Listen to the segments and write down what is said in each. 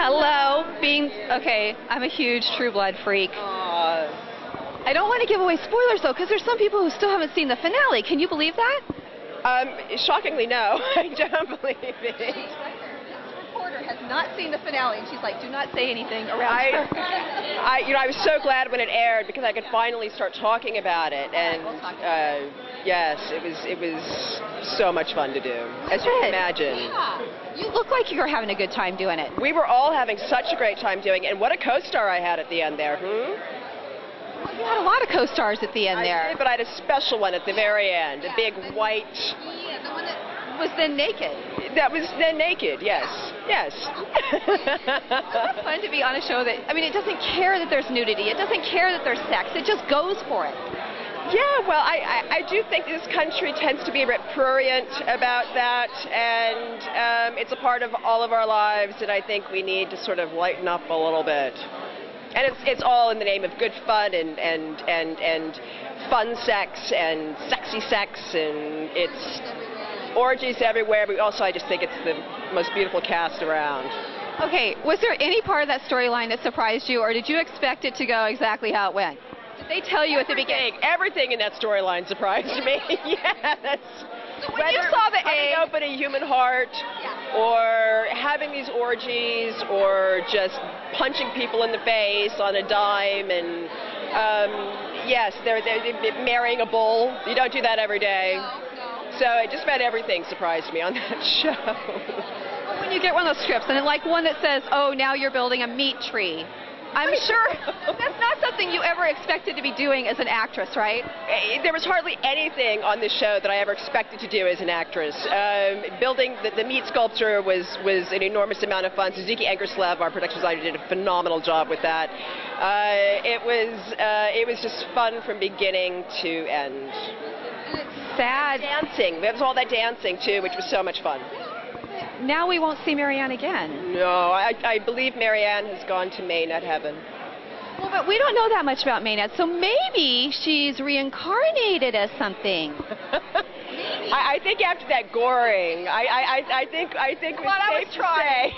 Hello, okay, I'm a huge True Blood freak. I don't want to give away spoilers though, because there's some people who still haven't seen the finale. Can you believe that? Shockingly, no. I don't believe it. This reporter has not seen the finale, and she's like, do not say anything around her. I was so glad when it aired because I could finally start talking about it, and yes, it was so much fun to do, as you can imagine. Yeah. You look like you're having a good time doing it. We were all having such a great time doing it, and what a co-star I had at the end there. Well, you had a lot of co-stars at the end there. I did, but I had a special one at the very end, a big white... Yeah, the one that was then naked. That was then naked, yes. Yes. It's fun to be on a show that, I mean, it doesn't care that there's nudity. It doesn't care that there's sex. It just goes for it. Yeah, well, I do think this country tends to be a bit prurient about that, and it's a part of all of our lives, and I think we need to sort of lighten up a little bit. And it's all in the name of good fun and fun sex and sexy sex, and it's orgies everywhere, but also I just think it's the most beautiful cast around. Okay, was there any part of that storyline that surprised you, or did you expect it to go exactly how it went? Did they tell you at the beginning? Everything in that storyline surprised me. Yes. So when you saw the egg, open a human heart, or having these orgies, or just punching people in the face on a dime, and yes, they're marrying a bull. You don't do that every day. No. So it just about everything surprised me on that show. Well, when you get one of those scripts, and like one that says, "Oh, now you're building a meat tree." I'm sure that's not something you ever expected to be doing as an actress, right? There was hardly anything on this show that I ever expected to do as an actress. Building the meat sculpture was an enormous amount of fun. Suzuki Angerslev, our production designer, did a phenomenal job with that. It was just fun from beginning to end. And it's sad. Dancing. There was all that dancing too, which was so much fun. Now we won't see Marianne again. No, I believe Marianne has gone to Maynard heaven. Well, but we don't know that much about Maynard, so maybe she's reincarnated as something. I think after that goring, I think I was trying.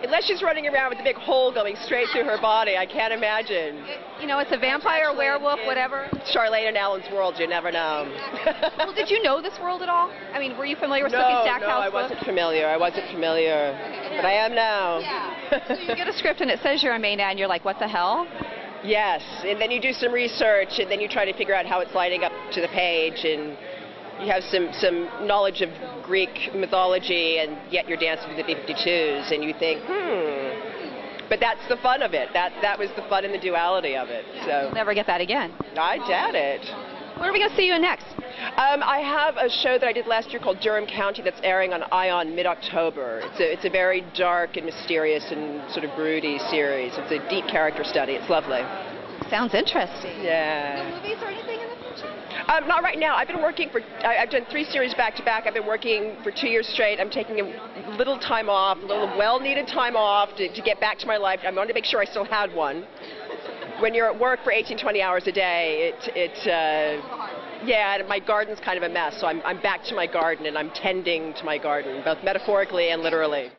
Unless she's running around with a big hole going straight through her body, I can't imagine. You know, it's a vampire, werewolf, whatever. Charlene and Alan's world, you never know. Well, did you know this world at all? I mean, were you familiar with Snooki Stackhouse? No, I wasn't familiar. But I am now. Yeah. So you get a script and it says you're a Maynard, and you're like, what the hell? Yes, and then you do some research, and then you try to figure out how it's lighting up to the page, and you have some knowledge of Greek mythology, and yet you're dancing to the B-52s, and you think, But that's the fun of it. That was the fun and the duality of it. So you'll never get that again. I doubt it. Where are we going to see you in next? I have a show that I did last year called Durham County that's airing on ION mid-October. It's a very dark and mysterious and sort of broody series. It's a deep character study. It's lovely. Sounds interesting. Yeah. No movies or anything in the future? Not right now. I've been working I've done 3 series back-to-back. I've been working for 2 years straight. I'm taking a little time off, a little well-needed time off to get back to my life. I wanted to make sure I still had one. When you're at work for 18, 20 hours a day, yeah, and my garden's kind of a mess, so I'm back to my garden, and I'm tending to my garden, both metaphorically and literally.